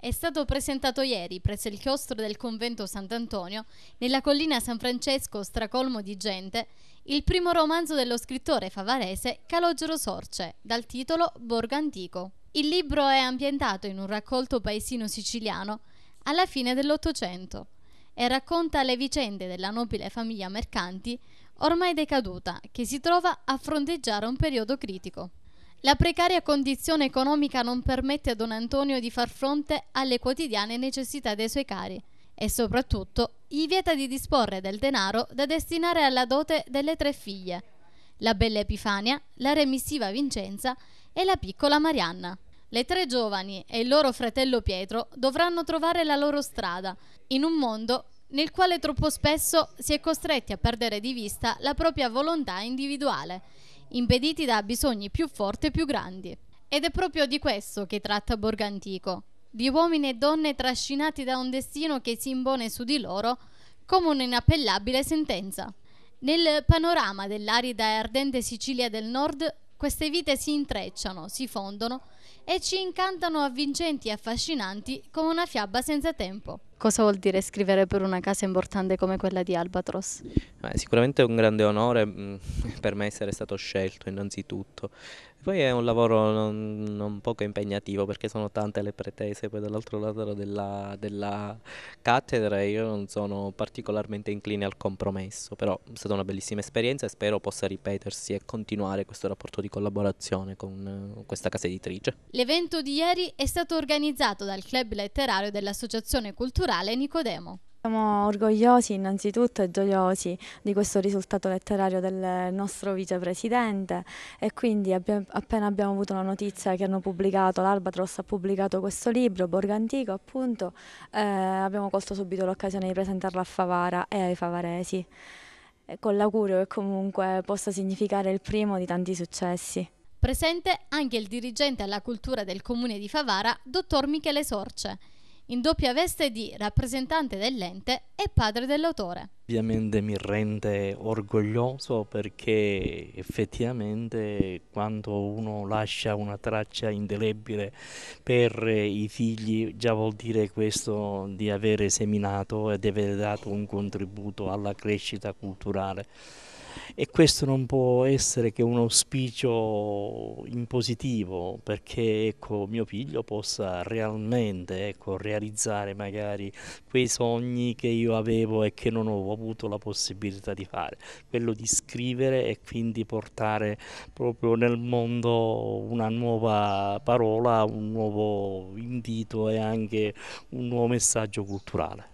è stato presentato ieri presso il chiostro del convento Sant'Antonio, nella collina San Francesco, stracolmo di gente, il primo romanzo dello scrittore favarese Calogero Sorce, dal titolo Borgo Antico. Il libro è ambientato in un raccolto paesino siciliano alla fine dell'Ottocento e racconta le vicende della nobile famiglia mercanti ormai decaduta che si trova a fronteggiare un periodo critico. La precaria condizione economica non permette a Don Antonio di far fronte alle quotidiane necessità dei suoi cari e soprattutto gli vieta di disporre del denaro da destinare alla dote delle 3 figlie, la bella Epifania, la remissiva Vincenza e la piccola Marianna. Le 3 giovani e il loro fratello Pietro dovranno trovare la loro strada in un mondo nel quale troppo spesso si è costretti a perdere di vista la propria volontà individuale, impediti da bisogni più forti e più grandi. Ed è proprio di questo che tratta Borgo Antico, di uomini e donne trascinati da un destino che si impone su di loro come un'inappellabile sentenza. Nel panorama dell'arida e ardente Sicilia del Nord, queste vite si intrecciano, si fondono e ci incantano avvincenti e affascinanti come una fiaba senza tempo. Cosa vuol dire scrivere per una casa importante come quella di Albatros? Sicuramente è un grande onore per me essere stato scelto innanzitutto. Poi è un lavoro non poco impegnativo perché sono tante le pretese, poi dall'altro lato della cattedra io non sono particolarmente incline al compromesso, però è stata una bellissima esperienza e spero possa ripetersi e continuare questo rapporto di collaborazione con questa casa editrice. L'evento di ieri è stato organizzato dal club letterario dell'Associazione Culturale Nicodemo. Siamo orgogliosi innanzitutto e gioiosi di questo risultato letterario del nostro vicepresidente e quindi appena abbiamo avuto la notizia che l'Albatros ha pubblicato questo libro, Borgo Antico appunto, abbiamo colto subito l'occasione di presentarlo a Favara e ai favaresi, con l'augurio che comunque possa significare il primo di tanti successi. Presente anche il dirigente alla cultura del comune di Favara, dottor Michele Sorce, in doppia veste di rappresentante dell'ente e padre dell'autore. Ovviamente mi rende orgoglioso perché effettivamente quando uno lascia una traccia indelebile per i figli già vuol dire questo di avere seminato e di aver dato un contributo alla crescita culturale. E questo non può essere che un auspicio in positivo perché ecco, mio figlio possa realmente realizzare magari quei sogni che io avevo e che non ho avuto la possibilità di fare, quello di scrivere e quindi portare proprio nel mondo una nuova parola, un nuovo invito e anche un nuovo messaggio culturale.